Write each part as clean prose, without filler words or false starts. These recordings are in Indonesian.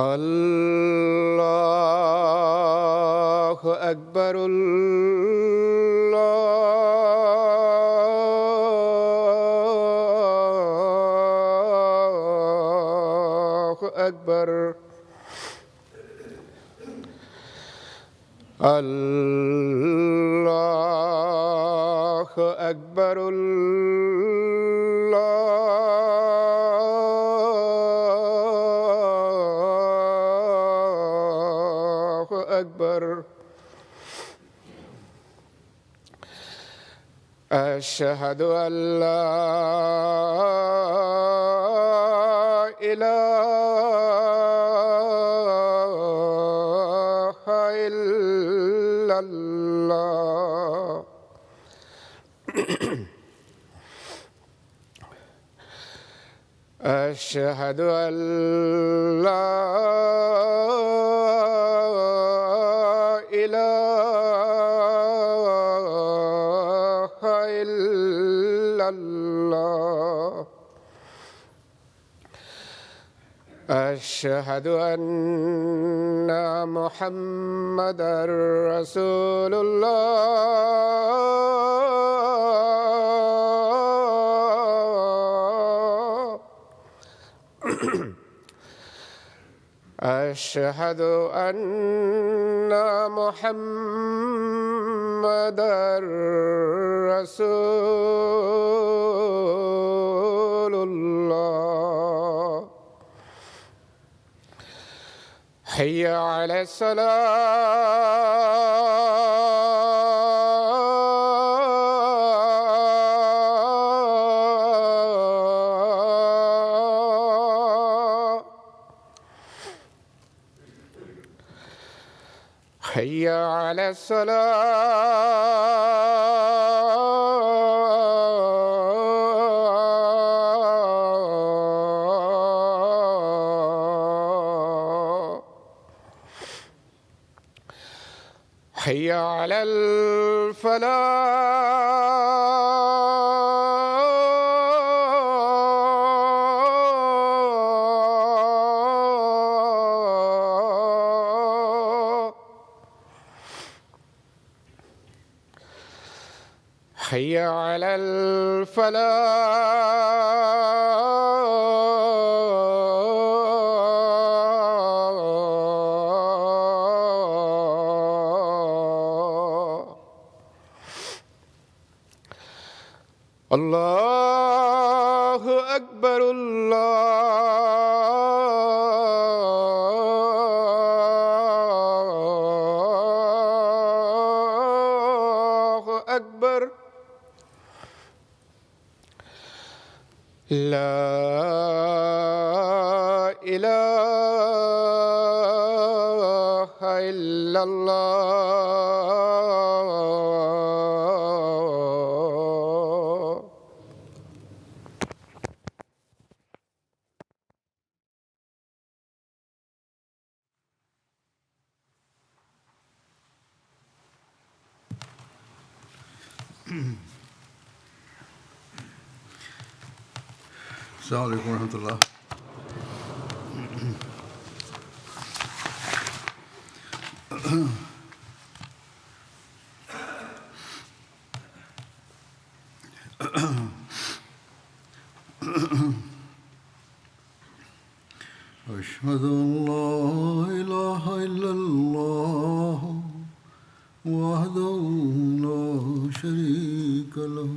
الله أكبر الله أكبر الله أكبر الله أكبر أشهد أن لا إله إلا الله أشهد أن لا إله إلا الله أشهد أن محمدًا رسول الله أشهد أن محمدًا رسول الله حي على الصلاة حي على الصلاة حي على الفلاح حي على الفلاح الله أكبر الله أكبر لا إله إلا الله السلام عليكم ورحمة الله. أشهد أن لا إله إلا الله وحده لا شريك له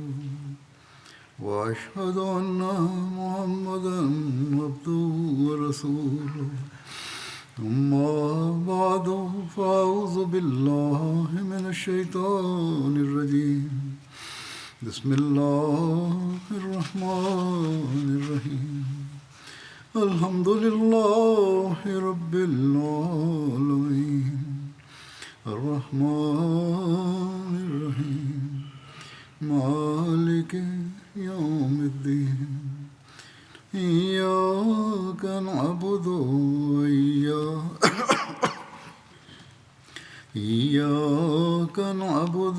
وأشهد أن محمدًا عبده ورسوله أما بعد فأعوذ بالله من الشيطان الرجيم بسم الله الرحمن الرحيم الحمد لله رب العالمين الرحمن الرحيم مالك يوم الدين إياك نعبد إياك نعبد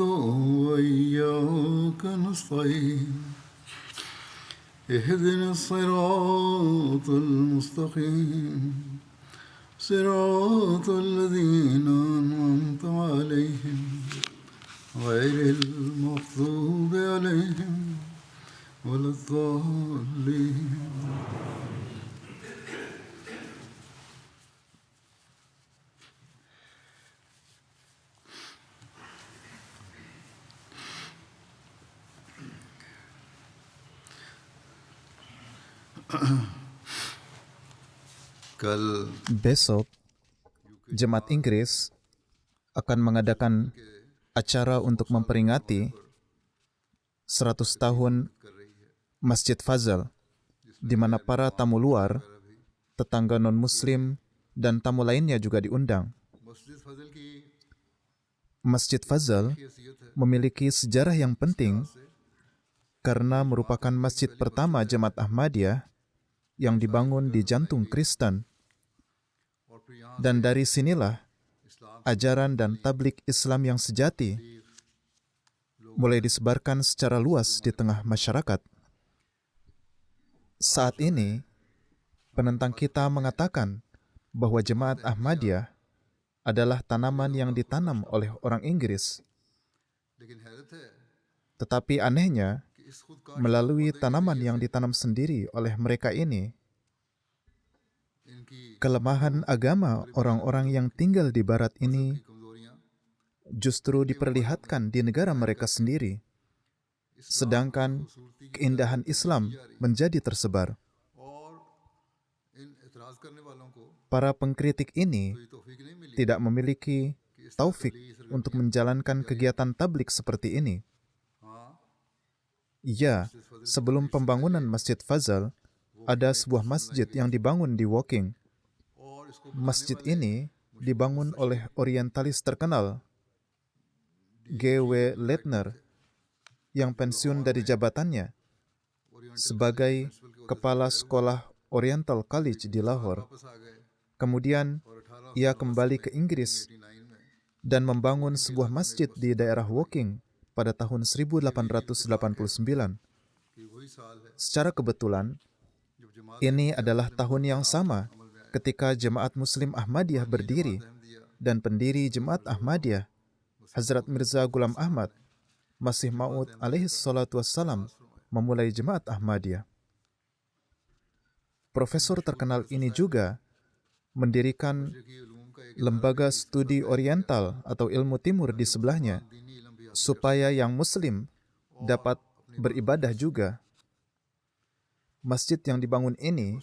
وإياك نستعين اهدنا الصراط المستقيم صراط الذين أنعمت عليهم غير المغضوب عليهم ولا الضالين. Besok, Jemaat Inggris akan mengadakan acara untuk memperingati 100 tahun Masjid Fazal, di mana para tamu luar, tetangga non-Muslim, dan tamu lainnya juga diundang. Masjid Fazal memiliki sejarah yang penting karena merupakan masjid pertama Jemaat Ahmadiyah yang dibangun di jantung Kristen. Dan dari sinilah ajaran dan tablik Islam yang sejati mulai disebarkan secara luas di tengah masyarakat. Saat ini, penentang kita mengatakan bahwa Jemaat Ahmadiyah adalah tanaman yang ditanam oleh orang Inggris. Tetapi anehnya, melalui tanaman yang ditanam sendiri oleh mereka ini, kelemahan agama orang-orang yang tinggal di barat ini justru diperlihatkan di negara mereka sendiri, sedangkan keindahan Islam menjadi tersebar. Para pengkritik ini tidak memiliki taufik untuk menjalankan kegiatan tablik seperti ini. Ya, sebelum pembangunan Masjid Fazal, ada sebuah masjid yang dibangun di Woking. Masjid ini dibangun oleh orientalis terkenal, G.W. Leitner, yang pensiun dari jabatannya sebagai Kepala Sekolah Oriental College di Lahore. Kemudian, ia kembali ke Inggris dan membangun sebuah masjid di daerah Woking pada tahun 1889. Secara kebetulan, ini adalah tahun yang sama ketika Jemaat Muslim Ahmadiyah berdiri dan pendiri Jemaat Ahmadiyah, Hazrat Mirza Ghulam Ahmad, Masih Maud alaihi salatu wassalam, memulai Jemaat Ahmadiyah. Profesor terkenal ini juga mendirikan lembaga studi oriental atau ilmu timur di sebelahnya, supaya yang Muslim dapat beribadah juga. Masjid yang dibangun ini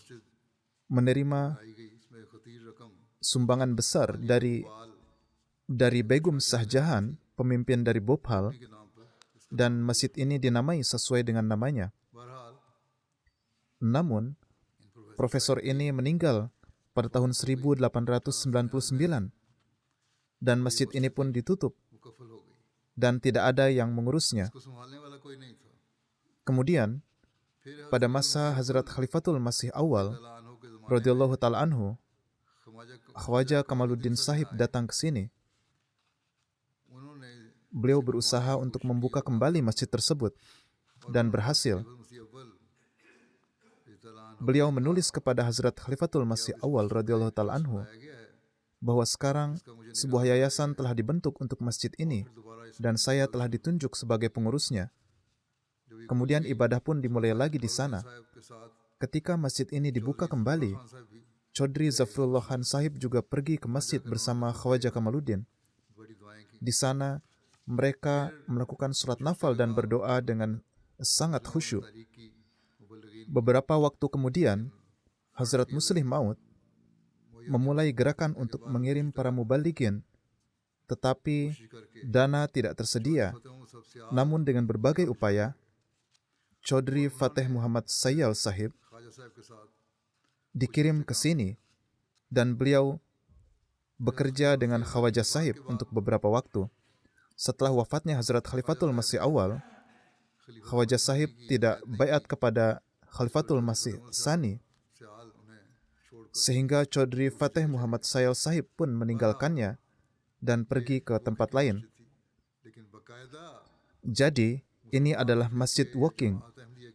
menerima sumbangan besar dari Begum Shah Jahan, pemimpin dari Bhopal, dan masjid ini dinamai sesuai dengan namanya. Namun, profesor ini meninggal pada tahun 1899 dan masjid ini pun ditutup dan tidak ada yang mengurusnya. Kemudian, pada masa Hazrat Khalifatul Masih Awal, radhiyallahu ta'ala anhu, Khwaja Kamaluddin Sahib datang ke sini. Beliau berusaha untuk membuka kembali masjid tersebut dan berhasil. Beliau menulis kepada Hazrat Khalifatul Masih Awal, radhiyallahu ta'ala anhu, bahwa sekarang sebuah yayasan telah dibentuk untuk masjid ini dan saya telah ditunjuk sebagai pengurusnya. Kemudian ibadah pun dimulai lagi di sana. Ketika masjid ini dibuka kembali, Chaudhry Zafrullah Khan Sahib juga pergi ke masjid bersama Khwaja Kamaluddin. Di sana, mereka melakukan surat nafal dan berdoa dengan sangat khusyuk. Beberapa waktu kemudian, Hazrat Muslih Maud memulai gerakan untuk mengirim para mubalighin, tetapi dana tidak tersedia. Namun dengan berbagai upaya, Chaudhry Fateh Muhammad Sayyal Sahib dikirim ke sini dan beliau bekerja dengan Khawajah Sahib untuk beberapa waktu. Setelah wafatnya Hazrat Khalifatul Masih Awal, Khawajah Sahib tidak baiat kepada Khalifatul Masih Sani, sehingga Chaudhry Fateh Muhammad Sayal Sahib pun meninggalkannya dan pergi ke tempat lain. Jadi, ini adalah masjid walking,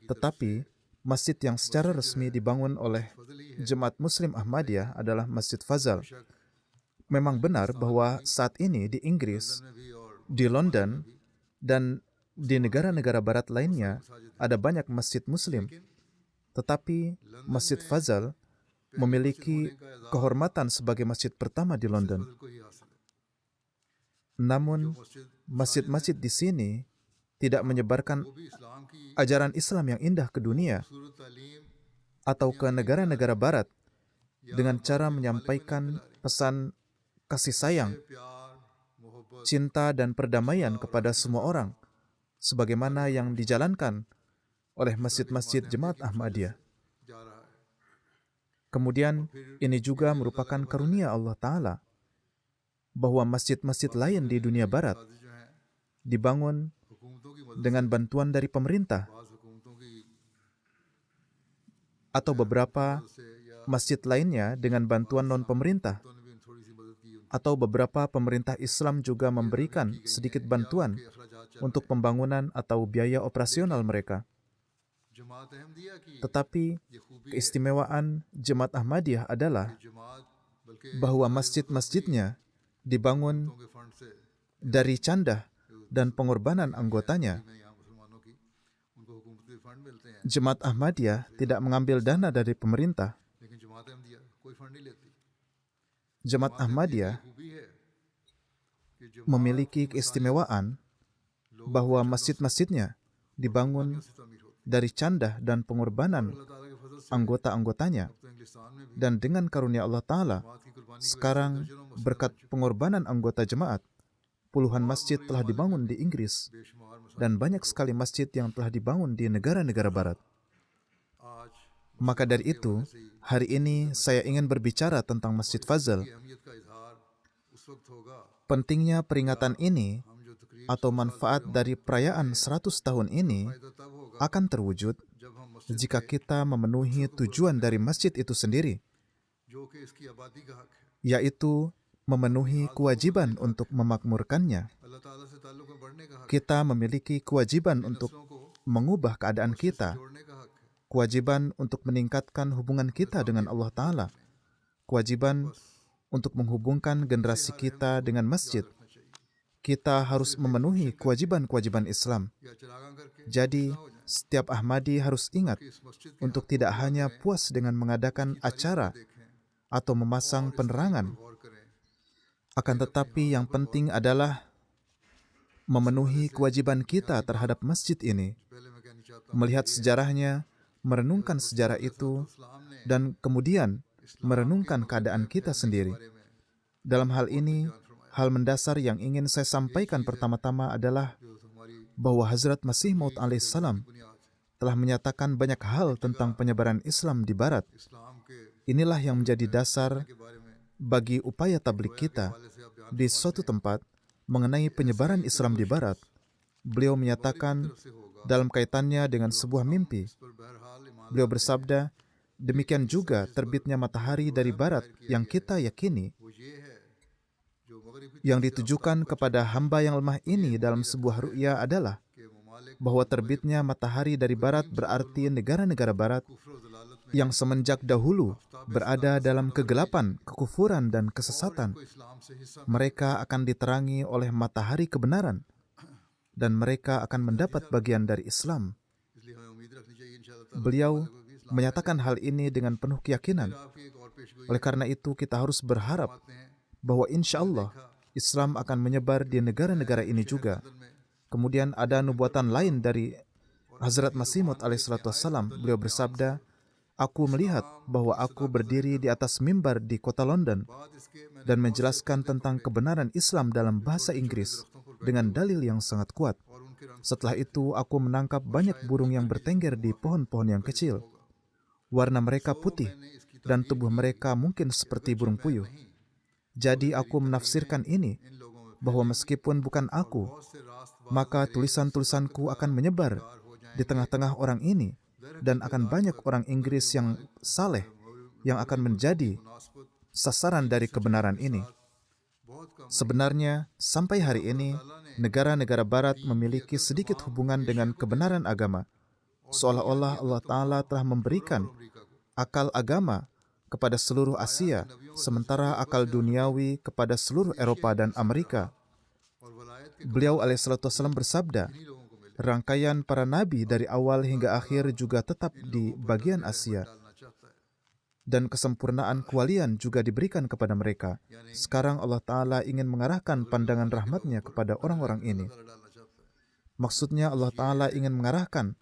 tetapi masjid yang secara resmi dibangun oleh Jemaat Muslim Ahmadiyah adalah Masjid Fazal. Memang benar bahwa saat ini di Inggris, di London, dan di negara-negara barat lainnya ada banyak masjid Muslim. Tetapi Masjid Fazal memiliki kehormatan sebagai masjid pertama di London. Namun, masjid-masjid di sini tidak menyebarkan ajaran Islam yang indah ke dunia atau ke negara-negara barat dengan cara menyampaikan pesan kasih sayang, cinta dan perdamaian kepada semua orang, sebagaimana yang dijalankan oleh masjid-masjid Jemaat Ahmadiyah. Kemudian, ini juga merupakan karunia Allah Ta'ala, bahwa masjid-masjid lain di dunia barat dibangun dengan bantuan dari pemerintah, atau beberapa masjid lainnya dengan bantuan non-pemerintah, atau beberapa pemerintah Islam juga memberikan sedikit bantuan untuk pembangunan atau biaya operasional mereka. Tetapi keistimewaan Jemaat Ahmadiyah adalah bahwa masjid-masjidnya dibangun dari candah dan pengorbanan anggotanya. Jemaat Ahmadiyah tidak mengambil dana dari pemerintah. Jemaat Ahmadiyah memiliki keistimewaan bahwa masjid-masjidnya dibangun dari candah dan pengorbanan anggota-anggotanya. Dan dengan karunia Allah Ta'ala, sekarang berkat pengorbanan anggota jemaat, puluhan masjid telah dibangun di Inggris dan banyak sekali masjid yang telah dibangun di negara-negara barat. Maka dari itu, hari ini saya ingin berbicara tentang Masjid Fazal. Pentingnya peringatan ini atau manfaat dari perayaan 100 tahun ini akan terwujud jika kita memenuhi tujuan dari masjid itu sendiri, yaitu memenuhi kewajiban untuk memakmurkannya. Kita memiliki kewajiban untuk mengubah keadaan kita, kewajiban untuk meningkatkan hubungan kita dengan Allah Ta'ala, kewajiban untuk menghubungkan generasi kita dengan masjid. Kita harus memenuhi kewajiban-kewajiban Islam. Jadi, setiap Ahmadi harus ingat untuk tidak hanya puas dengan mengadakan acara atau memasang penerangan, akan tetapi yang penting adalah memenuhi kewajiban kita terhadap masjid ini, melihat sejarahnya, merenungkan sejarah itu, dan kemudian merenungkan keadaan kita sendiri. Dalam hal ini, hal mendasar yang ingin saya sampaikan pertama-tama adalah bahwa Hazrat Masih Maud alaihissalam telah menyatakan banyak hal tentang penyebaran Islam di Barat. Inilah yang menjadi dasar bagi upaya tabligh kita di suatu tempat mengenai penyebaran Islam di Barat. Beliau menyatakan dalam kaitannya dengan sebuah mimpi. Beliau bersabda, demikian juga terbitnya matahari dari Barat yang kita yakini, yang ditujukan kepada hamba yang lemah ini dalam sebuah ru'ya adalah bahwa terbitnya matahari dari Barat berarti negara-negara Barat yang semenjak dahulu berada dalam kegelapan, kekufuran, dan kesesatan. Mereka akan diterangi oleh matahari kebenaran, dan mereka akan mendapat bagian dari Islam. Beliau menyatakan hal ini dengan penuh keyakinan. Oleh karena itu, kita harus berharap bahwa insya Allah Islam akan menyebar di negara-negara ini juga. Kemudian ada nubuatan lain dari Hazrat Masih Maud alaihissalam. Beliau bersabda, aku melihat bahwa aku berdiri di atas mimbar di kota London dan menjelaskan tentang kebenaran Islam dalam bahasa Inggris dengan dalil yang sangat kuat. Setelah itu, aku menangkap banyak burung yang bertengger di pohon-pohon yang kecil. Warna mereka putih dan tubuh mereka mungkin seperti burung puyuh. Jadi aku menafsirkan ini, bahwa meskipun bukan aku, maka tulisan-tulisanku akan menyebar di tengah-tengah orang ini, dan akan banyak orang Inggris yang saleh yang akan menjadi sasaran dari kebenaran ini. Sebenarnya, sampai hari ini, negara-negara Barat memiliki sedikit hubungan dengan kebenaran agama, seolah-olah Allah Ta'ala telah memberikan akal agama kepada seluruh Asia, sementara akal duniawi kepada seluruh Eropa dan Amerika. Beliau alaihissalam bersabda, rangkaian para nabi dari awal hingga akhir juga tetap di bagian Asia, dan kesempurnaan kewalian juga diberikan kepada mereka. Sekarang Allah Ta'ala ingin mengarahkan pandangan rahmatnya kepada orang-orang ini. Maksudnya Allah Ta'ala ingin mengarahkan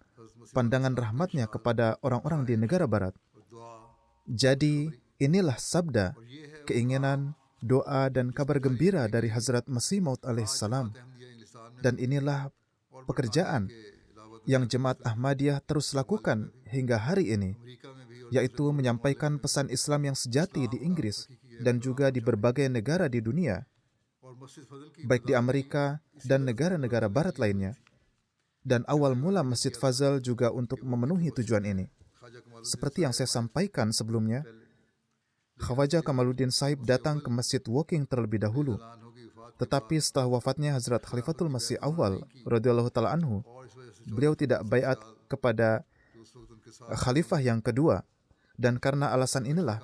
pandangan rahmatnya kepada orang-orang di negara Barat. Jadi, inilah sabda, keinginan, doa, dan kabar gembira dari Hazrat Masih Maud alaihissalam. Dan inilah pekerjaan yang Jemaat Ahmadiyah terus lakukan hingga hari ini, yaitu menyampaikan pesan Islam yang sejati di Inggris dan juga di berbagai negara di dunia, baik di Amerika dan negara-negara Barat lainnya. Dan awal mula Masjid Fazal juga untuk memenuhi tujuan ini. Seperti yang saya sampaikan sebelumnya, Khawaja Kamaluddin Sahib datang ke Masjid Woking terlebih dahulu. Tetapi setelah wafatnya Hazrat Khalifatul Masih Awal radhiyallahu ta'ala anhu, beliau tidak baiat kepada khalifah yang kedua. Dan karena alasan inilah,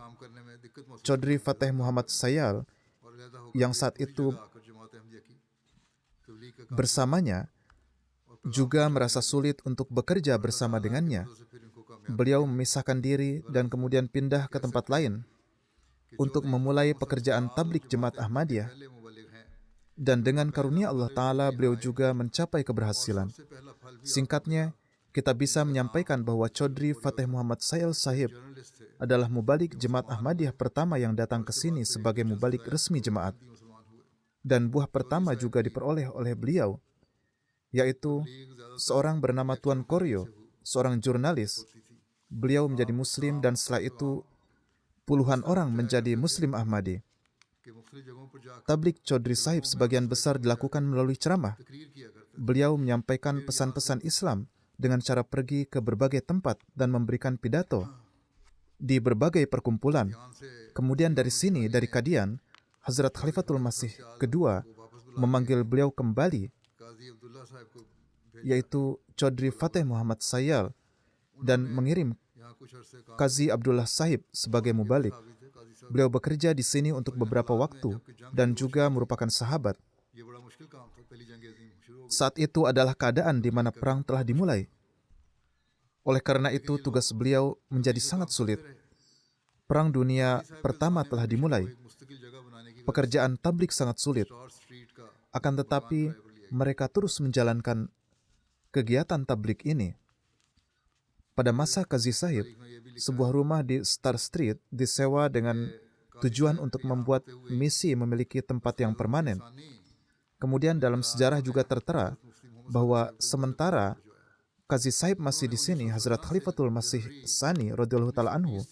Chaudhry Fateh Muhammad Sayal yang saat itu bersamanya juga merasa sulit untuk bekerja bersama dengannya. Beliau memisahkan diri dan kemudian pindah ke tempat lain untuk memulai pekerjaan tablik Jemaat Ahmadiyah. Dan dengan karunia Allah Ta'ala, beliau juga mencapai keberhasilan. Singkatnya, kita bisa menyampaikan bahwa Chaudhry Fateh Muhammad Sayal Sahib adalah mubalik Jemaat Ahmadiyah pertama yang datang ke sini sebagai mubalik resmi jemaat. Dan buah pertama juga diperoleh oleh beliau, yaitu seorang bernama Tuan Koryo, seorang jurnalis. Beliau menjadi Muslim dan setelah itu puluhan orang menjadi Muslim Ahmadi. Tablik Chaudhry Sahib sebagian besar dilakukan melalui ceramah. Beliau menyampaikan pesan-pesan Islam dengan cara pergi ke berbagai tempat dan memberikan pidato di berbagai perkumpulan. Kemudian dari sini, dari Kadian, Hazrat Khalifatul Masih kedua memanggil beliau kembali, yaitu Chaudhry Fateh Muhammad Sayal, dan mengirim Qazi Abdullah Sahib sebagai mubalik. Beliau bekerja di sini untuk beberapa waktu dan juga merupakan sahabat. Saat itu adalah keadaan di mana perang telah dimulai. Oleh karena itu, tugas beliau menjadi sangat sulit. Perang dunia pertama telah dimulai. Pekerjaan tablik sangat sulit. Akan tetapi, mereka terus menjalankan kegiatan tablik ini. Pada masa Qazi Sahib, sebuah rumah di Star Street disewa dengan tujuan untuk membuat misi memiliki tempat yang permanen. Kemudian dalam sejarah juga tertera bahwa sementara Qazi Sahib masih di sini, Hazrat Khalifatul Masih Sani radhiyallahu ta'ala anhu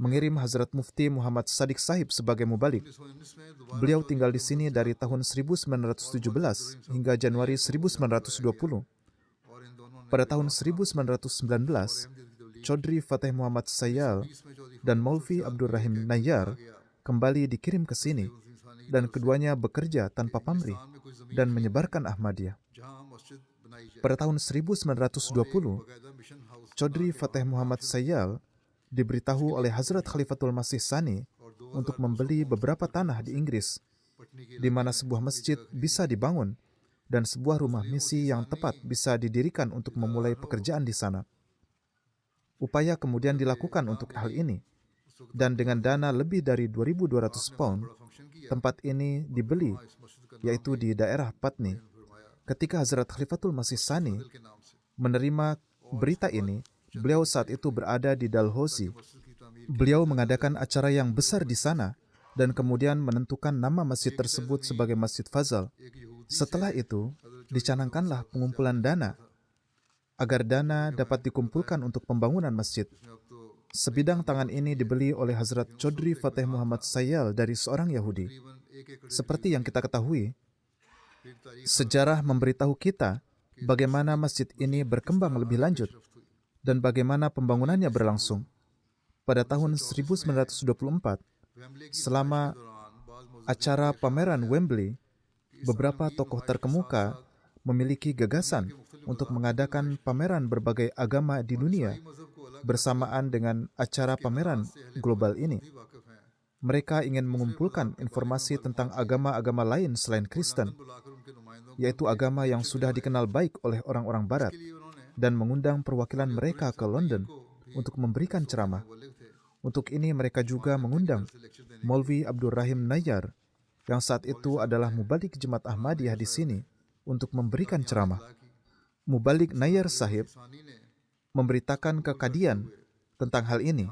mengirim Hazrat Mufti Muhammad Sadiq Sahib sebagai mubalik. Beliau tinggal di sini dari tahun 1917 hingga Januari 1920. Pada tahun 1919, Chaudhry Fateh Muhammad Sayal dan Maulvi Abdur Rahim Nayyar kembali dikirim ke sini, dan keduanya bekerja tanpa pamrih dan menyebarkan Ahmadiyah. Pada tahun 1920, Chaudhry Fateh Muhammad Sayal diberitahu oleh Hazrat Khalifatul Masih Sani untuk membeli beberapa tanah di Inggris, di mana sebuah masjid bisa dibangun dan sebuah rumah misi yang tepat bisa didirikan untuk memulai pekerjaan di sana. Upaya kemudian dilakukan untuk hal ini, dan dengan dana lebih dari 2.200 pound, tempat ini dibeli, yaitu di daerah Patni. Ketika Hazrat Khalifatul Masih Sani menerima berita ini, beliau saat itu berada di Dalhousie. Beliau mengadakan acara yang besar di sana, dan kemudian menentukan nama masjid tersebut sebagai Masjid Fazal. Setelah itu, dicanangkanlah pengumpulan dana, agar dana dapat dikumpulkan untuk pembangunan masjid. Sebidang tangan ini dibeli oleh Hazrat Chaudhry Fateh Muhammad Sayyal dari seorang Yahudi. Seperti yang kita ketahui, sejarah memberitahu kita bagaimana masjid ini berkembang lebih lanjut dan bagaimana pembangunannya berlangsung. Pada tahun 1924, selama acara pameran Wembley, beberapa tokoh terkemuka memiliki gagasan untuk mengadakan pameran berbagai agama di dunia bersamaan dengan acara pameran global ini. Mereka ingin mengumpulkan informasi tentang agama-agama lain selain Kristen, yaitu agama yang sudah dikenal baik oleh orang-orang Barat, dan mengundang perwakilan mereka ke London untuk memberikan ceramah. Untuk ini mereka juga mengundang Maulvi Abdul Rahim Nayyar, yang saat itu adalah Mubalik Jemaat Ahmadiyah di sini, untuk memberikan ceramah. Mubalik Nayyar Sahib memberitakan ke Qadian tentang hal ini.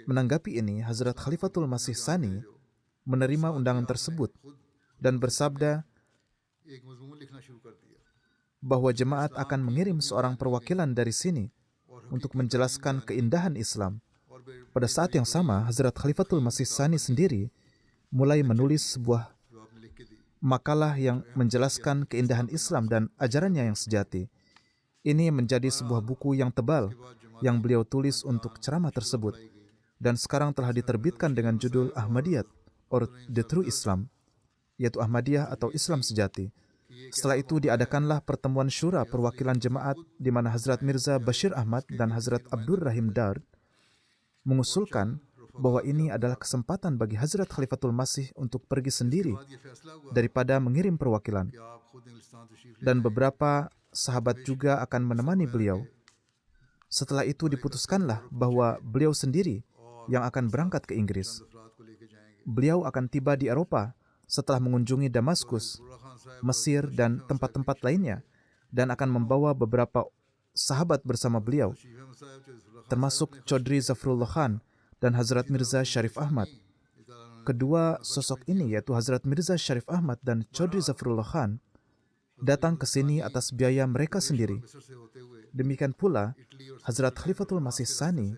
Menanggapi ini, Hazrat Khalifatul Masih Sani menerima undangan tersebut dan bersabda bahwa jemaat akan mengirim seorang perwakilan dari sini untuk menjelaskan keindahan Islam. Pada saat yang sama, Hazrat Khalifatul Masih Sani sendiri mulai menulis sebuah makalah yang menjelaskan keindahan Islam dan ajarannya yang sejati. Ini menjadi sebuah buku yang tebal yang beliau tulis untuk ceramah tersebut, dan sekarang telah diterbitkan dengan judul Ahmadiyat or The True Islam, yaitu Ahmadiyah atau Islam sejati. Setelah itu diadakanlah pertemuan syura perwakilan jemaat di mana Hazrat Mirza Bashir Ahmad dan Hazrat Abdur Rahim Dard mengusulkan bahwa ini adalah kesempatan bagi Hazrat Khalifatul Masih untuk pergi sendiri daripada mengirim perwakilan. Dan beberapa sahabat juga akan menemani beliau. Setelah itu diputuskanlah bahwa beliau sendiri yang akan berangkat ke Inggris. Beliau akan tiba di Eropa setelah mengunjungi Damaskus, Mesir, dan tempat-tempat lainnya, dan akan membawa beberapa sahabat bersama beliau, termasuk Chaudhry Zafrullah Khan dan Hazrat Mirza Sharif Ahmad. Kedua sosok ini, yaitu Hazrat Mirza Sharif Ahmad dan Chaudhry Zafrullah Khan, datang ke sini atas biaya mereka sendiri. Demikian pula, Hazrat Khalifatul Masih Sani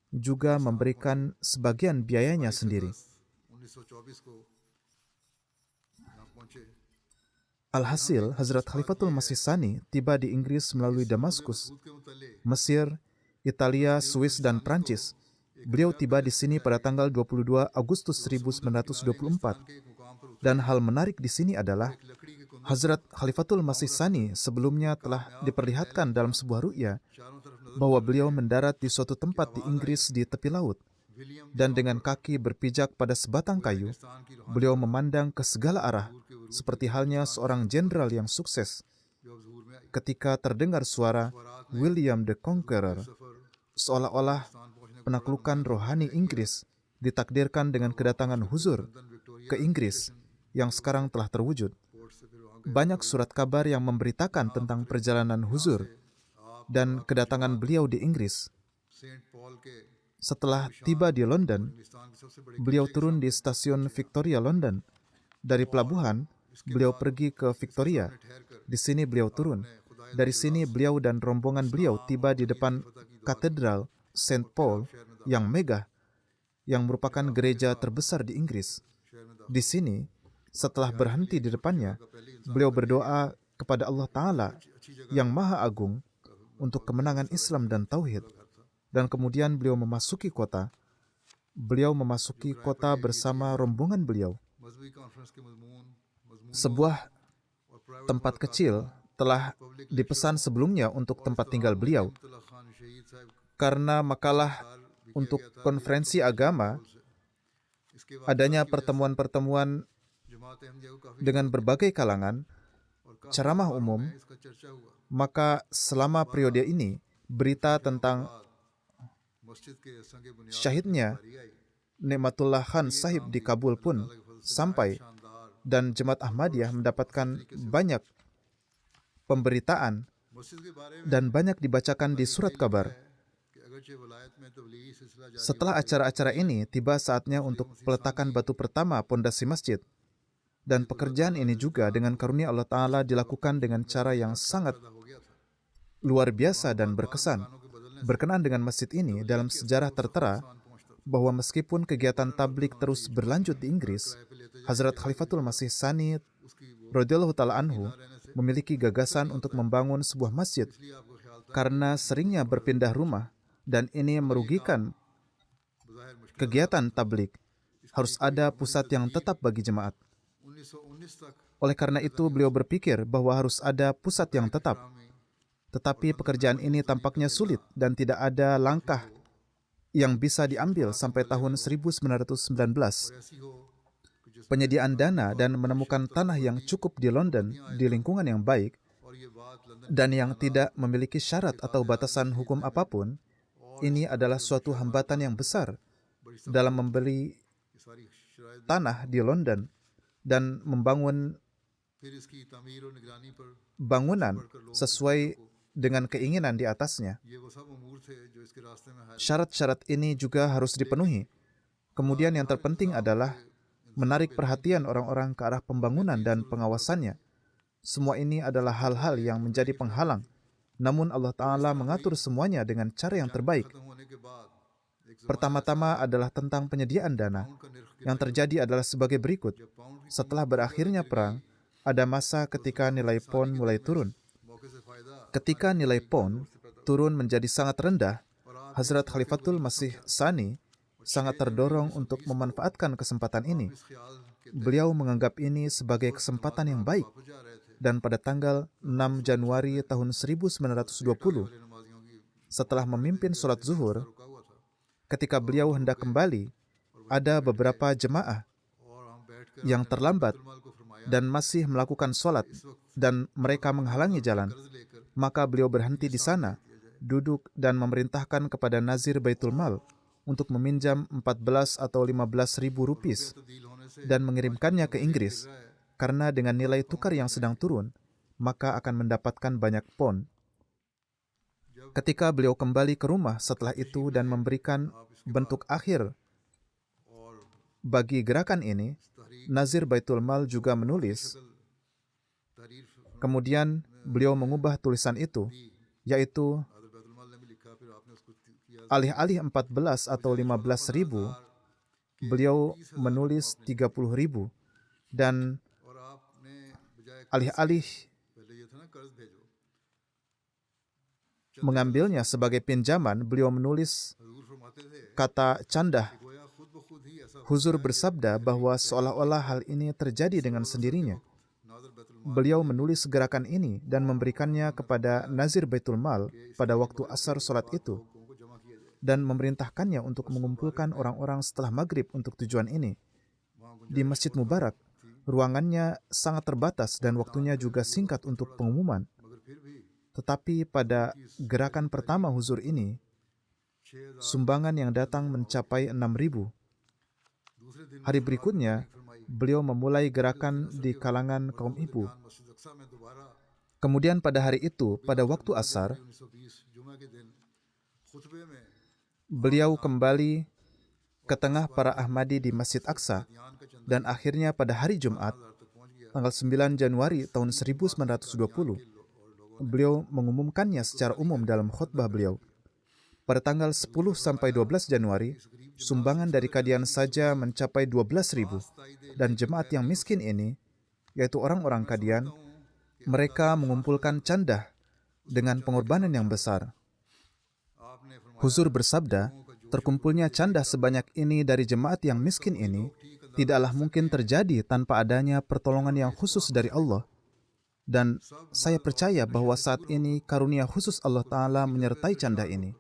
juga memberikan sebagian biayanya sendiri. Alhasil, Hazrat Khalifatul Masih Sani tiba di Inggris melalui Damaskus, Mesir, Italia, Swiss, dan Prancis. Beliau tiba di sini pada tanggal 22 Agustus 1924. Dan hal menarik di sini adalah Hazrat Khalifatul Masih Sani sebelumnya telah diperlihatkan dalam sebuah ru'ya bahwa beliau mendarat di suatu tempat di Inggris di tepi laut, dan dengan kaki berpijak pada sebatang kayu, beliau memandang ke segala arah, seperti halnya seorang jenderal yang sukses. Ketika terdengar suara William the Conqueror, seolah-olah penaklukan rohani Inggris ditakdirkan dengan kedatangan Huzur ke Inggris yang sekarang telah terwujud. Banyak surat kabar yang memberitakan tentang perjalanan Huzur dan kedatangan beliau di Inggris. Setelah tiba di London, beliau turun di stasiun Victoria, London. Dari pelabuhan, beliau pergi ke Victoria. Di sini beliau turun. Dari sini beliau dan rombongan beliau tiba di depan Katedral St. Paul yang megah, yang merupakan gereja terbesar di Inggris. Di sini, setelah berhenti di depannya, beliau berdoa kepada Allah Ta'ala yang Maha Agung untuk kemenangan Islam dan Tauhid. Dan kemudian beliau memasuki kota. Beliau memasuki kota bersama rombongan beliau. Sebuah tempat kecil telah dipesan sebelumnya untuk tempat tinggal beliau. Karena makalah untuk konferensi agama, adanya pertemuan-pertemuan dengan berbagai kalangan, ceramah umum, maka selama periode ini, berita tentang syahidnya Nikmatullah Khan Sahib di Kabul pun sampai, dan Jemaat Ahmadiyah mendapatkan banyak pemberitaan dan banyak dibacakan di surat kabar. Setelah acara-acara ini, tiba saatnya untuk peletakan batu pertama pondasi masjid. Dan pekerjaan ini juga dengan karunia Allah Ta'ala dilakukan dengan cara yang sangat luar biasa dan berkesan. Berkenaan dengan masjid ini, dalam sejarah tertera bahwa meskipun kegiatan tablik terus berlanjut di Inggris, Hazrat Khalifatul Masih Tsani radhiyallahu ta'ala anhu memiliki gagasan untuk membangun sebuah masjid karena seringnya berpindah rumah dan ini merugikan kegiatan tablik. Harus ada pusat yang tetap bagi jemaat. Oleh karena itu, beliau berpikir bahwa harus ada pusat yang tetap. Tetapi pekerjaan ini tampaknya sulit dan tidak ada langkah yang bisa diambil sampai tahun 1919. Penyediaan dana dan menemukan tanah yang cukup di London di lingkungan yang baik dan yang tidak memiliki syarat atau batasan hukum apapun, ini adalah suatu hambatan yang besar dalam membeli tanah di London dan membangun bangunan sesuai dengan keinginan di atasnya. Syarat-syarat ini juga harus dipenuhi. Kemudian yang terpenting adalah menarik perhatian orang-orang ke arah pembangunan dan pengawasannya. Semua ini adalah hal-hal yang menjadi penghalang. Namun Allah Ta'ala mengatur semuanya dengan cara yang terbaik. Pertama-tama adalah tentang penyediaan dana. Yang terjadi adalah sebagai berikut. Setelah berakhirnya perang, ada masa ketika nilai pon mulai turun. Ketika nilai pon turun menjadi sangat rendah, Hazrat Khalifatul Masih Tsani sangat terdorong untuk memanfaatkan kesempatan ini. Beliau menganggap ini sebagai kesempatan yang baik. Dan pada tanggal 6 Januari tahun 1920, setelah memimpin sholat zuhur, ketika beliau hendak kembali, ada beberapa jemaah yang terlambat dan masih melakukan sholat dan mereka menghalangi jalan. Maka beliau berhenti di sana, duduk dan memerintahkan kepada Nazir Baitul Mal untuk meminjam 14 atau 15 ribu rupiah dan mengirimkannya ke Inggris. Karena dengan nilai tukar yang sedang turun, maka akan mendapatkan banyak pon. Ketika beliau kembali ke rumah setelah itu dan memberikan bentuk akhir bagi gerakan ini, Nazir Baitul Mal juga menulis. Kemudian beliau mengubah tulisan itu, yaitu alih-alih 14 atau 15 ribu, beliau menulis 30 ribu. Dan alih-alih mengambilnya sebagai pinjaman, beliau menulis kata candah. Huzur bersabda bahwa seolah-olah hal ini terjadi dengan sendirinya. Beliau menulis gerakan ini dan memberikannya kepada Nazir Baitul Mal pada waktu asar sholat itu dan memerintahkannya untuk mengumpulkan orang-orang setelah maghrib untuk tujuan ini. Di Masjid Mubarak, ruangannya sangat terbatas dan waktunya juga singkat untuk pengumuman. Tetapi pada gerakan pertama huzur ini, sumbangan yang datang mencapai 6.000. Hari berikutnya, beliau memulai gerakan di kalangan kaum ibu. Kemudian pada hari itu, pada waktu asar, beliau kembali ke tengah para Ahmadi di Masjid Aqsa. Dan akhirnya pada hari Jumat, tanggal 9 Januari tahun 1920, beliau mengumumkannya secara umum dalam khutbah beliau. Pada tanggal 10 sampai 12 Januari, sumbangan dari Qadian saja mencapai 12.000. Dan jemaat yang miskin ini, yaitu orang-orang Qadian, mereka mengumpulkan candah dengan pengorbanan yang besar. Huzur bersabda, terkumpulnya candah sebanyak ini dari jemaat yang miskin ini tidaklah mungkin terjadi tanpa adanya pertolongan yang khusus dari Allah. Dan saya percaya bahwa saat ini karunia khusus Allah Ta'ala menyertai candah ini.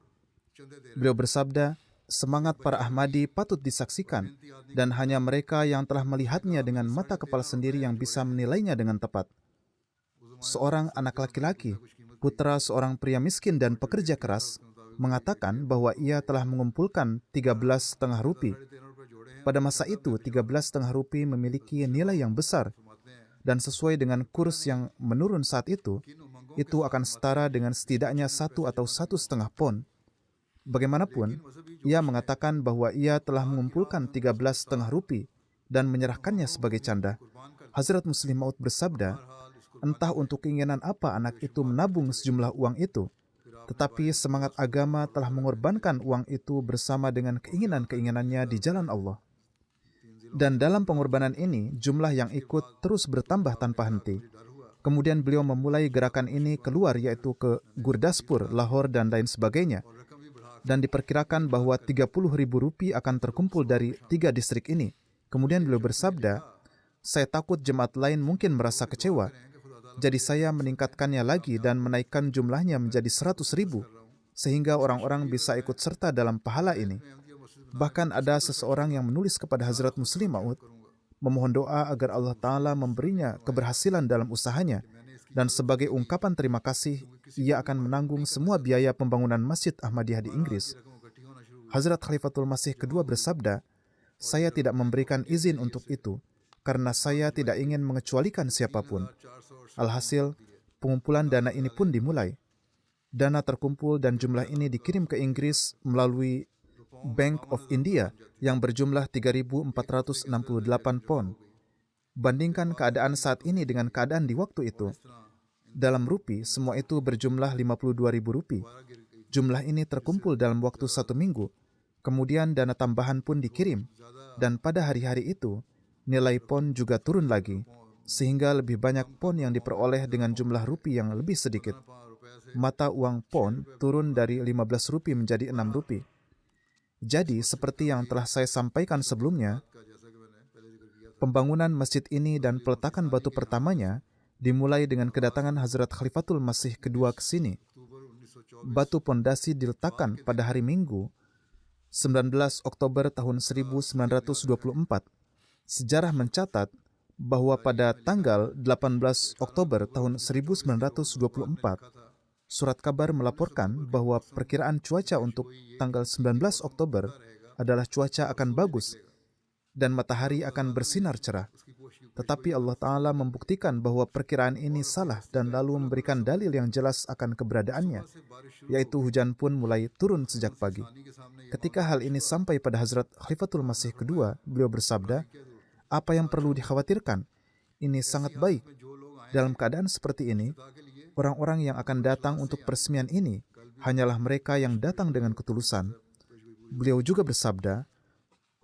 Beliau bersabda, semangat para Ahmadi patut disaksikan, dan hanya mereka yang telah melihatnya dengan mata kepala sendiri yang bisa menilainya dengan tepat. Seorang anak laki-laki, putra seorang pria miskin dan pekerja keras, mengatakan bahwa ia telah mengumpulkan 13,5 rupiah. Pada masa itu, 13,5 rupiah memiliki nilai yang besar, dan sesuai dengan kurs yang menurun saat itu akan setara dengan setidaknya 1 atau 1,5 pon. Bagaimanapun, ia mengatakan bahwa ia telah mengumpulkan 13,5 rupiah dan menyerahkannya sebagai canda. Hazrat Muslim Maud bersabda, entah untuk keinginan apa anak itu menabung sejumlah uang itu, tetapi semangat agama telah mengorbankan uang itu bersama dengan keinginan-keinginannya di jalan Allah. Dan dalam pengorbanan ini, jumlah yang ikut terus bertambah tanpa henti. Kemudian beliau memulai gerakan ini keluar, yaitu ke Gurdaspur, Lahore, dan lain sebagainya. Dan diperkirakan bahwa 30.000 rupiah akan terkumpul dari 3 distrik ini. Kemudian beliau bersabda, "Saya takut jemaat lain mungkin merasa kecewa. Jadi saya meningkatkannya lagi dan menaikkan jumlahnya menjadi 100.000, sehingga orang-orang bisa ikut serta dalam pahala ini." Bahkan ada seseorang yang menulis kepada Hazrat Muslim Maud, memohon doa agar Allah Ta'ala memberinya keberhasilan dalam usahanya, dan sebagai ungkapan terima kasih, ia akan menanggung semua biaya pembangunan Masjid Ahmadiyah di Inggris. Hazrat Khalifatul Masih kedua bersabda, "Saya tidak memberikan izin untuk itu, karena saya tidak ingin mengecualikan siapapun." Alhasil, pengumpulan dana ini pun dimulai. Dana terkumpul dan jumlah ini dikirim ke Inggris melalui Bank of India yang berjumlah 3.468 pound. Bandingkan keadaan saat ini dengan keadaan di waktu itu. Dalam rupiah, semua itu berjumlah 52.000 rupiah. Jumlah ini terkumpul dalam waktu 1 minggu. Kemudian dana tambahan pun dikirim. Dan pada hari-hari itu, nilai pound juga turun lagi, sehingga lebih banyak pound yang diperoleh dengan jumlah rupiah yang lebih sedikit. Mata uang pound turun dari 15 rupiah menjadi 6 rupiah. Jadi, seperti yang telah saya sampaikan sebelumnya, pembangunan masjid ini dan peletakan batu pertamanya dimulai dengan kedatangan Hazrat Khalifatul Masih kedua ke sini. Batu pondasi diletakkan pada hari Minggu, 19 Oktober tahun 1924. Sejarah mencatat bahwa pada tanggal 18 Oktober tahun 1924, surat kabar melaporkan bahwa perkiraan cuaca untuk tanggal 19 Oktober adalah cuaca akan bagus dan matahari akan bersinar cerah. Tetapi Allah Ta'ala membuktikan bahwa perkiraan ini salah dan lalu memberikan dalil yang jelas akan keberadaannya, yaitu hujan pun mulai turun sejak pagi. Ketika hal ini sampai pada Hazrat Khalifatul Masih kedua, beliau bersabda, "Apa yang perlu dikhawatirkan? Ini sangat baik. Dalam keadaan seperti ini, orang-orang yang akan datang untuk peresmian ini hanyalah mereka yang datang dengan ketulusan." Beliau juga bersabda,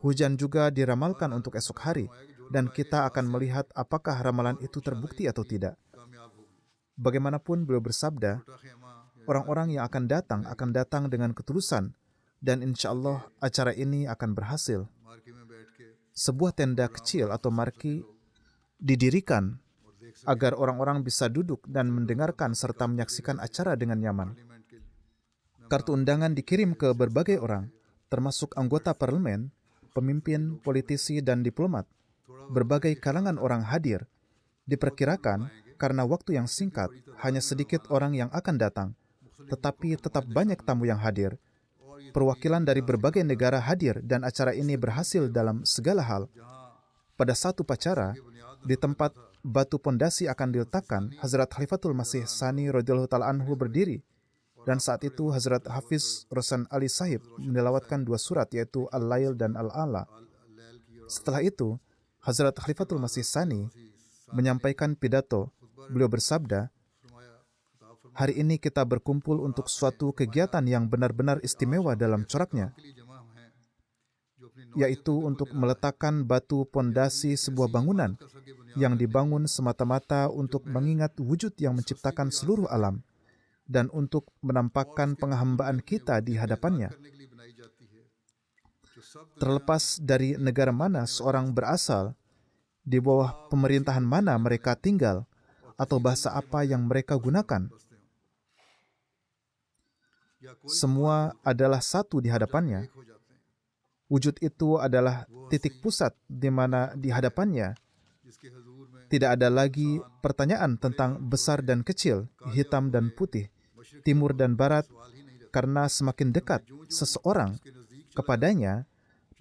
"Hujan juga diramalkan untuk esok hari, dan kita akan melihat apakah ramalan itu terbukti atau tidak." Bagaimanapun beliau bersabda, orang-orang yang akan datang dengan ketulusan, dan insya Allah acara ini akan berhasil. Sebuah tenda kecil atau marki didirikan agar orang-orang bisa duduk dan mendengarkan serta menyaksikan acara dengan nyaman. Kartu undangan dikirim ke berbagai orang, termasuk anggota parlemen, pemimpin, politisi, dan diplomat. Berbagai kalangan orang hadir. Diperkirakan karena waktu yang singkat, hanya sedikit orang yang akan datang, tetapi tetap banyak tamu yang hadir. Perwakilan dari berbagai negara hadir dan acara ini berhasil dalam segala hal. Pada satu upacara, di tempat batu pondasi akan diletakkan, Hazrat Khalifatul Masih Sani radhiyallahu ta'ala anhu berdiri. Dan saat itu Hazrat Hafiz Rosan Ali Sahib menilawatkan 2 surat, yaitu Al-Lail dan Al-Ala. Setelah itu, Hazrat Khalifatul Masih Sani menyampaikan pidato. Beliau bersabda, "Hari ini kita berkumpul untuk suatu kegiatan yang benar-benar istimewa dalam coraknya, yaitu untuk meletakkan batu pondasi sebuah bangunan yang dibangun semata-mata untuk mengingat wujud yang menciptakan seluruh alam dan untuk menampakkan penghambaan kita di hadapannya. Terlepas dari negara mana seorang berasal, di bawah pemerintahan mana mereka tinggal, atau bahasa apa yang mereka gunakan, semua adalah satu di hadapannya. Wujud itu adalah titik pusat di mana di hadapannya tidak ada lagi pertanyaan tentang besar dan kecil, hitam dan putih, timur dan barat, karena semakin dekat seseorang kepadanya,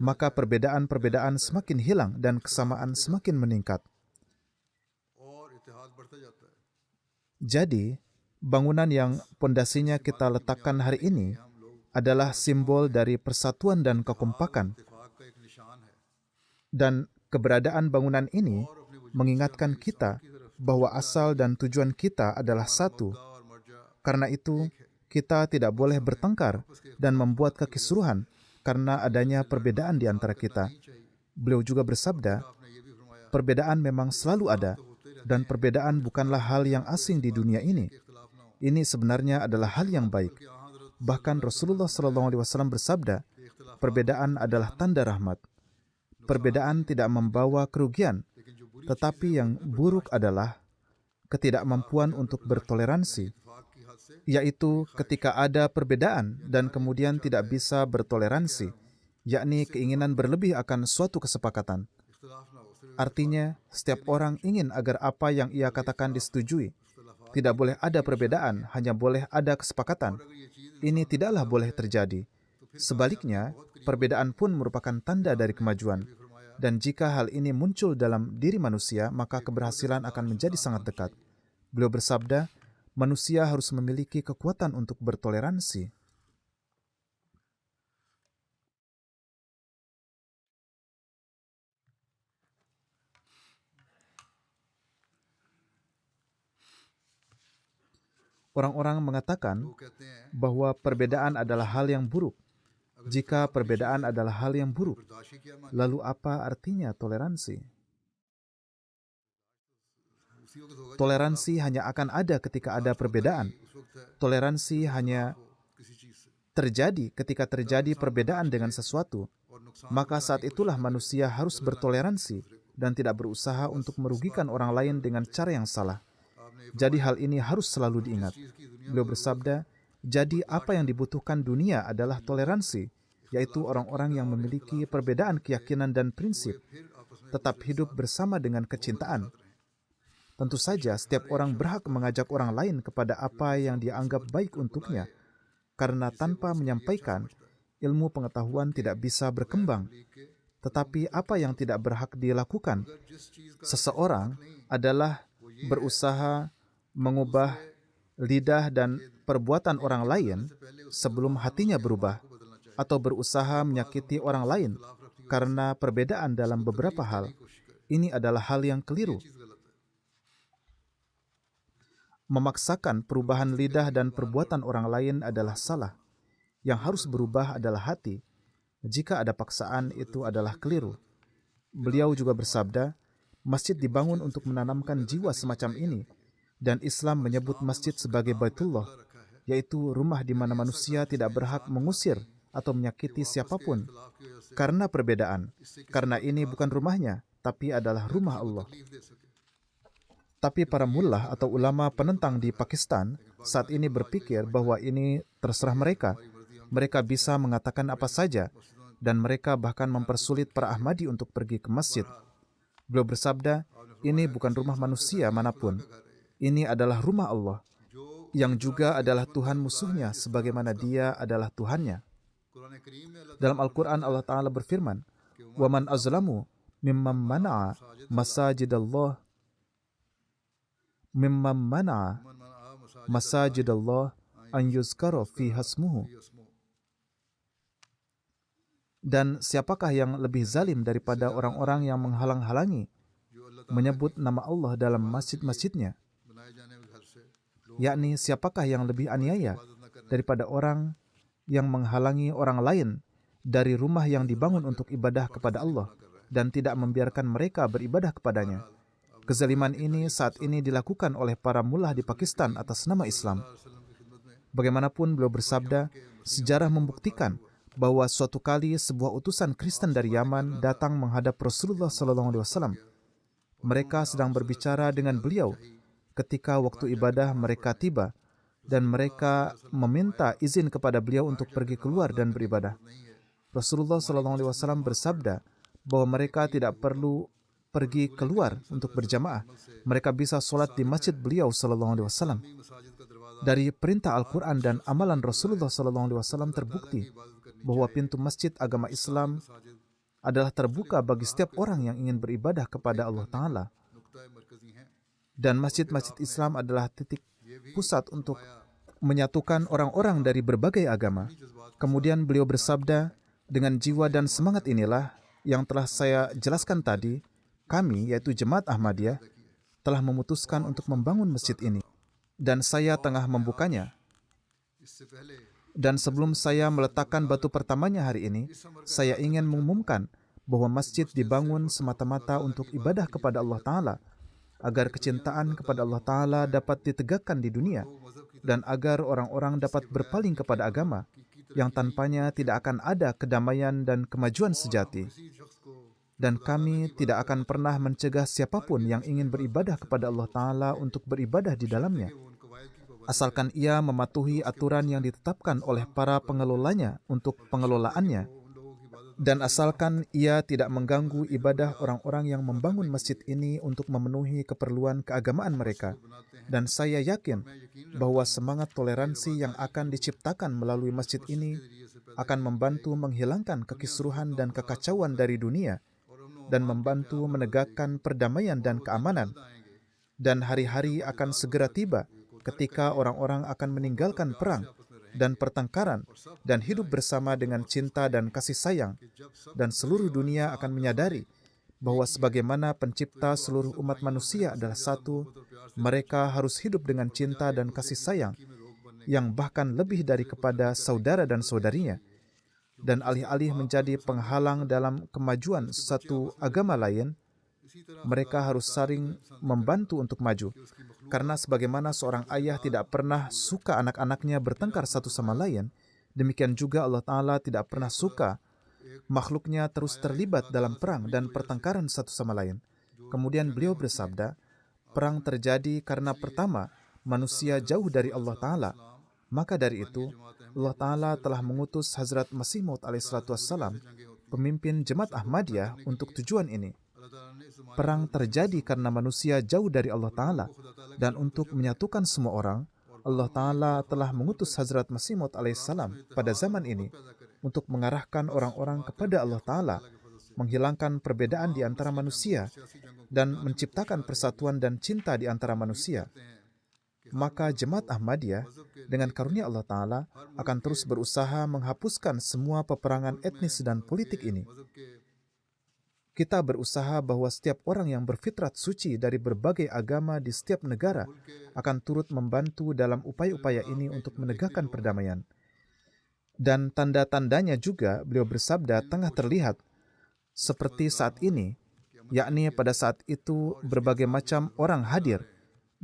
maka perbedaan-perbedaan semakin hilang dan kesamaan semakin meningkat. Jadi, bangunan yang pondasinya kita letakkan hari ini adalah simbol dari persatuan dan kekompakan. Dan keberadaan bangunan ini mengingatkan kita bahwa asal dan tujuan kita adalah satu. Karena itu, kita tidak boleh bertengkar dan membuat kekisruhan karena adanya perbedaan di antara kita. Beliau juga bersabda, perbedaan memang selalu ada, dan perbedaan bukanlah hal yang asing di dunia ini. Ini sebenarnya adalah hal yang baik. Bahkan Rasulullah SAW bersabda, perbedaan adalah tanda rahmat. Perbedaan tidak membawa kerugian, tetapi yang buruk adalah ketidakmampuan untuk bertoleransi, yaitu ketika ada perbedaan dan kemudian tidak bisa bertoleransi, yakni keinginan berlebih akan suatu kesepakatan. Artinya, setiap orang ingin agar apa yang ia katakan disetujui. Tidak boleh ada perbedaan, hanya boleh ada kesepakatan. Ini tidaklah boleh terjadi. Sebaliknya, perbedaan pun merupakan tanda dari kemajuan. Dan jika hal ini muncul dalam diri manusia, maka keberhasilan akan menjadi sangat dekat. Beliau bersabda, manusia harus memiliki kekuatan untuk bertoleransi. Orang-orang mengatakan bahwa perbedaan adalah hal yang buruk. Jika perbedaan adalah hal yang buruk, lalu apa artinya toleransi? Toleransi hanya akan ada ketika ada perbedaan. Toleransi hanya terjadi ketika terjadi perbedaan dengan sesuatu. Maka saat itulah manusia harus bertoleransi dan tidak berusaha untuk merugikan orang lain dengan cara yang salah. Jadi hal ini harus selalu diingat. Beliau bersabda, jadi apa yang dibutuhkan dunia adalah toleransi, yaitu orang-orang yang memiliki perbedaan keyakinan dan prinsip, tetap hidup bersama dengan kecintaan. Tentu saja, setiap orang berhak mengajak orang lain kepada apa yang dia anggap baik untuknya, karena tanpa menyampaikan, ilmu pengetahuan tidak bisa berkembang. Tetapi apa yang tidak berhak dilakukan seseorang adalah berusaha mengubah lidah dan perbuatan orang lain sebelum hatinya berubah, atau berusaha menyakiti orang lain karena perbedaan dalam beberapa hal. Ini adalah hal yang keliru. Memaksakan perubahan lidah dan perbuatan orang lain adalah salah. Yang harus berubah adalah hati. Jika ada paksaan, itu adalah keliru. Beliau juga bersabda, masjid dibangun untuk menanamkan jiwa semacam ini, dan Islam menyebut masjid sebagai Baitullah, yaitu rumah di mana manusia tidak berhak mengusir atau menyakiti siapapun karena perbedaan. Karena ini bukan rumahnya, tapi adalah rumah Allah. Tapi para mullah atau ulama penentang di Pakistan saat ini berpikir bahwa ini terserah mereka. Mereka bisa mengatakan apa saja, dan mereka bahkan mempersulit para Ahmadi untuk pergi ke masjid. Beliau bersabda, ini bukan rumah manusia manapun. Ini adalah rumah Allah, yang juga adalah Tuhan musuhnya sebagaimana dia adalah Tuhannya. Dalam Al-Quran Allah Ta'ala berfirman, وَمَنْ أَظْلَمُ مِمَّنْ مَنَعَ مَسَاجِدَ اللَّهِ أَنْ يُذْكَرَ فِيهَا اسْمُهُ. Dan siapakah yang lebih zalim daripada orang-orang yang menghalang-halangi menyebut nama Allah dalam masjid-masjidnya? Yakni siapakah yang lebih aniaya daripada orang yang menghalangi orang lain dari rumah yang dibangun untuk ibadah kepada Allah dan tidak membiarkan mereka beribadah kepadanya. Kezaliman ini saat ini dilakukan oleh para mullah di Pakistan atas nama Islam. Bagaimanapun beliau bersabda, sejarah membuktikan bahwa suatu kali sebuah utusan Kristen dari Yaman datang menghadap Rasulullah SAW. Mereka sedang berbicara dengan beliau ketika waktu ibadah mereka tiba, dan mereka meminta izin kepada beliau untuk pergi keluar dan beribadah. Rasulullah SAW bersabda bahwa mereka tidak perlu pergi keluar untuk berjamaah. Mereka bisa sholat di masjid beliau SAW. Dari perintah Al-Quran dan amalan Rasulullah SAW terbukti bahwa pintu masjid agama Islam adalah terbuka bagi setiap orang yang ingin beribadah kepada Allah Ta'ala. Dan masjid-masjid Islam adalah titik pusat untuk menyatukan orang-orang dari berbagai agama. Kemudian beliau bersabda, dengan jiwa dan semangat inilah yang telah saya jelaskan tadi, kami, yaitu Jemaat Ahmadiyah, telah memutuskan untuk membangun masjid ini. Dan saya tengah membukanya. Dan sebelum saya meletakkan batu pertamanya hari ini, saya ingin mengumumkan bahwa masjid dibangun semata-mata untuk ibadah kepada Allah Ta'ala, agar kecintaan kepada Allah Ta'ala dapat ditegakkan di dunia, dan agar orang-orang dapat berpaling kepada agama, yang tanpanya tidak akan ada kedamaian dan kemajuan sejati. Dan kami tidak akan pernah mencegah siapapun yang ingin beribadah kepada Allah Ta'ala untuk beribadah di dalamnya, asalkan ia mematuhi aturan yang ditetapkan oleh para pengelolanya untuk pengelolaannya, dan asalkan ia tidak mengganggu ibadah orang-orang yang membangun masjid ini untuk memenuhi keperluan keagamaan mereka. Dan saya yakin bahwa semangat toleransi yang akan diciptakan melalui masjid ini akan membantu menghilangkan kekisruhan dan kekacauan dari dunia, dan membantu menegakkan perdamaian dan keamanan. Dan hari-hari akan segera tiba ketika orang-orang akan meninggalkan perang dan pertengkaran dan hidup bersama dengan cinta dan kasih sayang, dan seluruh dunia akan menyadari bahwa sebagaimana pencipta seluruh umat manusia adalah satu, mereka harus hidup dengan cinta dan kasih sayang yang bahkan lebih dari kepada saudara dan saudarinya, dan alih-alih menjadi penghalang dalam kemajuan satu agama lain, mereka harus saling membantu untuk maju. Karena sebagaimana seorang ayah tidak pernah suka anak-anaknya bertengkar satu sama lain, demikian juga Allah Ta'ala tidak pernah suka makhluknya terus terlibat dalam perang dan pertengkaran satu sama lain. Kemudian beliau bersabda, perang terjadi karena pertama, manusia jauh dari Allah Ta'ala. Maka dari itu, Allah Ta'ala telah mengutus Hazrat Masih Maud alaihissalam, pemimpin Jemaat Ahmadiyah, untuk tujuan ini. Perang terjadi karena manusia jauh dari Allah Ta'ala, dan untuk menyatukan semua orang, Allah Ta'ala telah mengutus Hazrat Masih Maud alaihissalam pada zaman ini untuk mengarahkan orang-orang kepada Allah Ta'ala, menghilangkan perbedaan di antara manusia, dan menciptakan persatuan dan cinta di antara manusia. Maka Jemaat Ahmadiyah dengan karunia Allah Ta'ala akan terus berusaha menghapuskan semua peperangan etnis dan politik ini. Kita berusaha bahwa setiap orang yang berfitrat suci dari berbagai agama di setiap negara akan turut membantu dalam upaya-upaya ini untuk menegakkan perdamaian. Dan tanda-tandanya juga, beliau bersabda, tengah terlihat seperti saat ini, yakni pada saat itu berbagai macam orang hadir.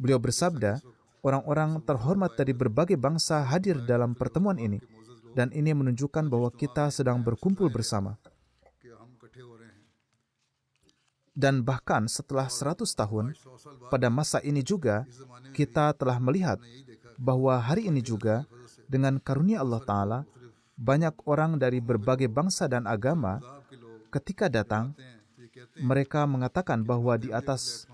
Beliau bersabda, orang-orang terhormat dari berbagai bangsa hadir dalam pertemuan ini, dan ini menunjukkan bahwa kita sedang berkumpul bersama. Dan bahkan setelah 100 tahun, pada masa ini juga, kita telah melihat bahwa hari ini juga, dengan karunia Allah Ta'ala, banyak orang dari berbagai bangsa dan agama, ketika datang, mereka mengatakan bahwa di atas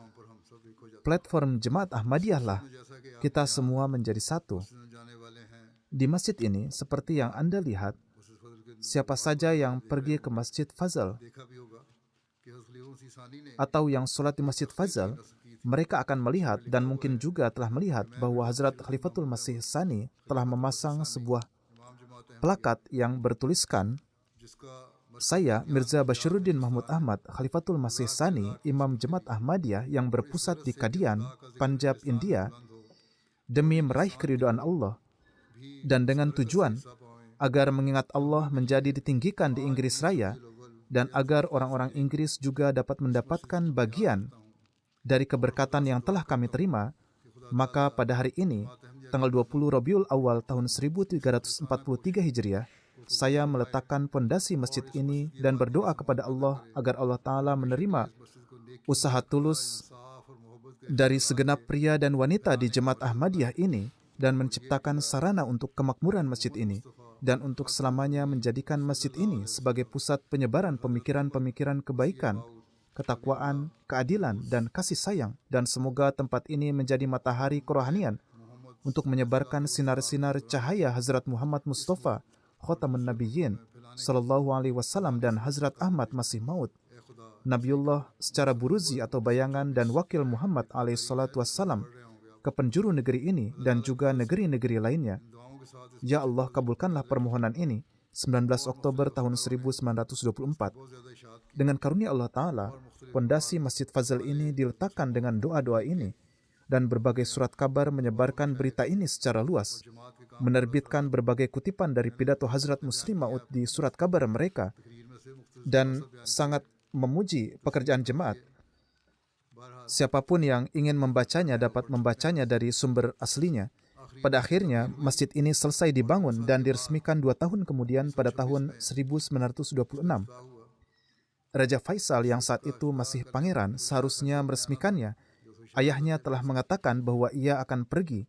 platform Jemaat Ahmadiyah lah, kita semua menjadi satu. Di masjid ini, seperti yang Anda lihat, siapa saja yang pergi ke Masjid Fazal, atau yang sholat di Masjid Fazal, mereka akan melihat dan mungkin juga telah melihat bahwa Hazrat Khalifatul Masih Tsani telah memasang sebuah plakat yang bertuliskan, saya, Mirza Bashiruddin Mahmud Ahmad, Khalifatul Masih Tsani, Imam Jemaat Ahmadiyah yang berpusat di Kadian, Punjab, India, demi meraih keridhaan Allah, dan dengan tujuan agar mengingat Allah menjadi ditinggikan di Inggris Raya, dan agar orang-orang Inggris juga dapat mendapatkan bagian dari keberkatan yang telah kami terima, maka pada hari ini, tanggal 20 Rabiul Awal tahun 1343 Hijriah, saya meletakkan pondasi masjid ini dan berdoa kepada Allah agar Allah Ta'ala menerima usaha tulus dari segenap pria dan wanita di Jemaat Ahmadiyah ini dan menciptakan sarana untuk kemakmuran masjid ini, dan untuk selamanya menjadikan masjid ini sebagai pusat penyebaran pemikiran-pemikiran kebaikan, ketakwaan, keadilan, dan kasih sayang. Dan semoga tempat ini menjadi matahari kerohanian untuk menyebarkan sinar-sinar cahaya Hazrat Muhammad Mustafa, Khatamun Nabiyyin, Sallallahu Alaihi Wasallam, dan Hazrat Ahmad Masih Maud, Nabiullah secara buruzi atau bayangan, dan Wakil Muhammad alaihi salatu wassalam, ke penjuru negeri ini dan juga negeri-negeri lainnya. Ya Allah, kabulkanlah permohonan ini. 19 Oktober tahun 1924. Dengan karunia Allah Ta'ala, pondasi Masjid Fazal ini diletakkan dengan doa-doa ini, dan berbagai surat kabar menyebarkan berita ini secara luas, menerbitkan berbagai kutipan dari pidato Hazrat Muslim Maud di surat kabar mereka, dan sangat memuji pekerjaan jemaat. Siapapun yang ingin membacanya dapat membacanya dari sumber aslinya. Pada akhirnya, masjid ini selesai dibangun dan diresmikan 2 tahun kemudian pada tahun 1926. Raja Faisal yang saat itu masih pangeran seharusnya meresmikannya. Ayahnya telah mengatakan bahwa ia akan pergi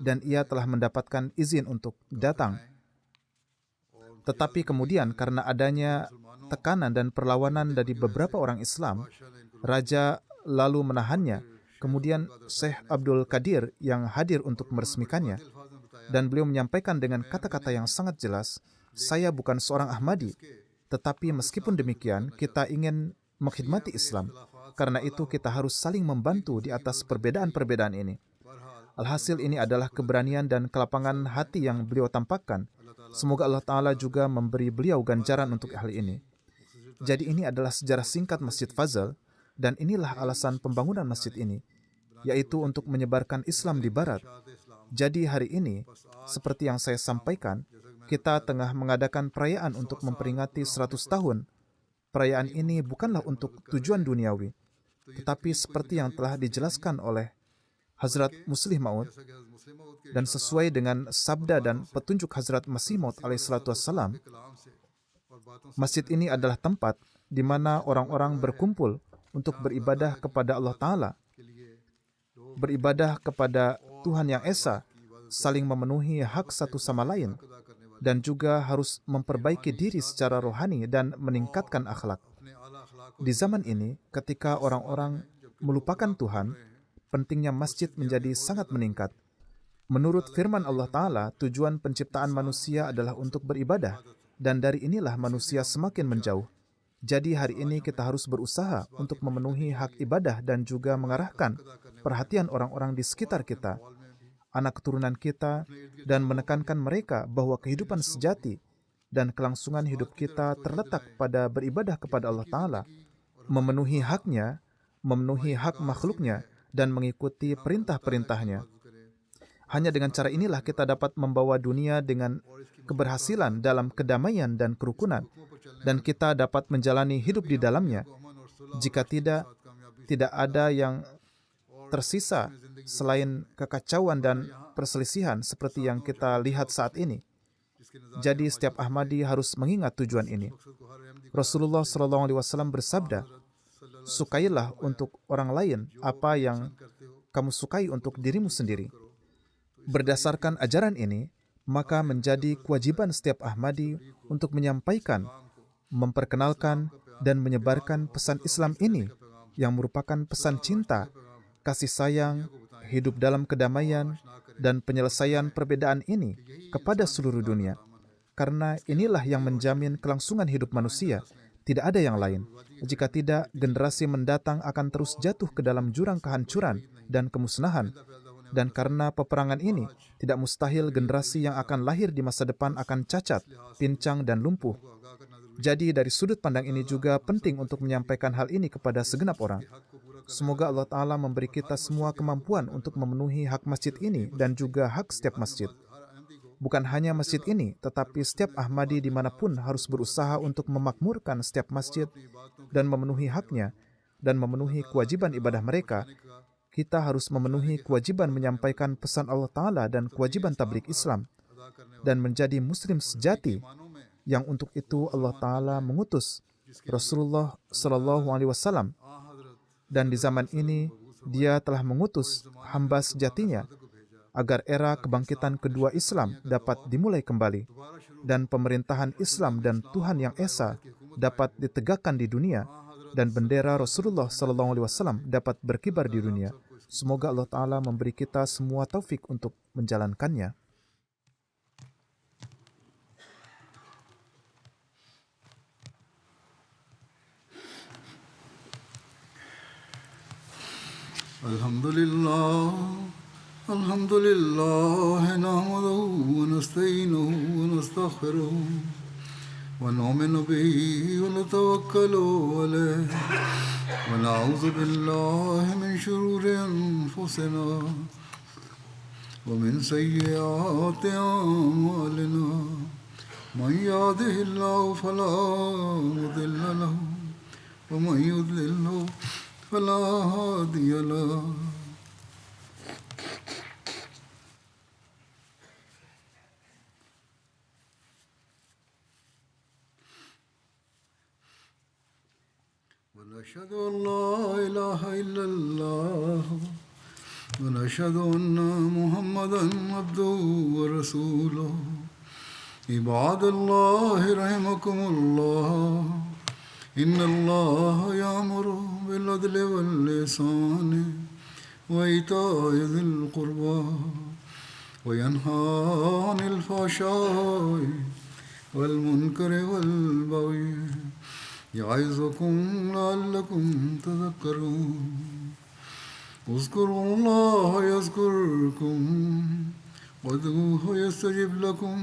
dan ia telah mendapatkan izin untuk datang. Tetapi kemudian karena adanya tekanan dan perlawanan dari beberapa orang Islam, Raja lalu menahannya. Kemudian Syekh Abdul Qadir yang hadir untuk meresmikannya, dan beliau menyampaikan dengan kata-kata yang sangat jelas, "Saya bukan seorang Ahmadi, tetapi meskipun demikian kita ingin mengkhidmati Islam. Karena itu kita harus saling membantu di atas perbedaan-perbedaan ini." Alhasil ini adalah keberanian dan kelapangan hati yang beliau tampakkan. Semoga Allah Ta'ala juga memberi beliau ganjaran untuk hal ini. Jadi ini adalah sejarah singkat Masjid Fazal, dan inilah alasan pembangunan masjid ini, yaitu untuk menyebarkan Islam di Barat. Jadi hari ini, seperti yang saya sampaikan, kita tengah mengadakan perayaan untuk memperingati 100 tahun. Perayaan ini bukanlah untuk tujuan duniawi, tetapi seperti yang telah dijelaskan oleh Hazrat Muslih Maud, dan sesuai dengan sabda dan petunjuk Hazrat Masih Maud alaihissalam, masjid ini adalah tempat di mana orang-orang berkumpul untuk beribadah kepada Allah Ta'ala, beribadah kepada Tuhan Yang Esa, saling memenuhi hak satu sama lain, dan juga harus memperbaiki diri secara rohani dan meningkatkan akhlak. Di zaman ini, ketika orang-orang melupakan Tuhan, pentingnya masjid menjadi sangat meningkat. Menurut firman Allah Ta'ala, tujuan penciptaan manusia adalah untuk beribadah, dan dari inilah manusia semakin menjauh. Jadi hari ini kita harus berusaha untuk memenuhi hak ibadah dan juga mengarahkan perhatian orang-orang di sekitar kita, anak keturunan kita, dan menekankan mereka bahwa kehidupan sejati dan kelangsungan hidup kita terletak pada beribadah kepada Allah Ta'ala, memenuhi haknya, memenuhi hak makhluknya, dan mengikuti perintah-perintahnya. Hanya dengan cara inilah kita dapat membawa dunia dengan keberhasilan dalam kedamaian dan kerukunan, dan kita dapat menjalani hidup di dalamnya. Jika tidak ada yang tersisa selain kekacauan dan perselisihan seperti yang kita lihat saat ini. Jadi setiap Ahmadi harus mengingat tujuan ini. Rasulullah SAW bersabda, "Sukailah untuk orang lain apa yang kamu sukai untuk dirimu sendiri." Berdasarkan ajaran ini, maka menjadi kewajiban setiap Ahmadi untuk menyampaikan, memperkenalkan, dan menyebarkan pesan Islam ini yang merupakan pesan cinta, kasih sayang, hidup dalam kedamaian, dan penyelesaian perbedaan ini kepada seluruh dunia. Karena inilah yang menjamin kelangsungan hidup manusia, tidak ada yang lain. Jika tidak, generasi mendatang akan terus jatuh ke dalam jurang kehancuran dan kemusnahan. Dan karena peperangan ini, tidak mustahil generasi yang akan lahir di masa depan akan cacat, pincang, dan lumpuh. Jadi dari sudut pandang ini juga penting untuk menyampaikan hal ini kepada segenap orang. Semoga Allah Ta'ala memberi kita semua kemampuan untuk memenuhi hak masjid ini dan juga hak setiap masjid. Bukan hanya masjid ini, tetapi setiap Ahmadi dimanapun harus berusaha untuk memakmurkan setiap masjid dan memenuhi haknya dan memenuhi kewajiban ibadah mereka. Kita harus memenuhi kewajiban menyampaikan pesan Allah Ta'ala dan kewajiban tabligh Islam dan menjadi Muslim sejati, yang untuk itu Allah Ta'ala mengutus Rasulullah SAW. Dan di zaman ini, Dia telah mengutus hamba sejatinya agar era kebangkitan kedua Islam dapat dimulai kembali dan pemerintahan Islam dan Tuhan Yang Esa dapat ditegakkan di dunia dan bendera Rasulullah SAW dapat berkibar di dunia. Semoga Allah Ta'ala memberi kita semua taufik untuk menjalankannya. Alhamdulillah, alhamdulillah, nahmaduhu wa nasta'inuhu wa nastaghfiruh ونؤمن به ونتوكل عليه ونعوذ بالله من شرور أنفسنا ومن سيئات أعمالنا من يهده الله فلا مضل له ومن يضلل فلا هادي له ونشهد أن لا إله إلا الله ونشهد أن محمدا عبده ورسوله عباد الله رحمكم الله إن الله يأمر بالعدل والإحسان وإيتاء ذي القربى وينهى عن الفحشاء والمنكر والبغي يعظكم لعلكم تذكرون اذكروا الله يذكركم وادعوه يستجب لكم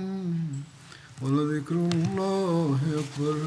ولذكر الله أكبر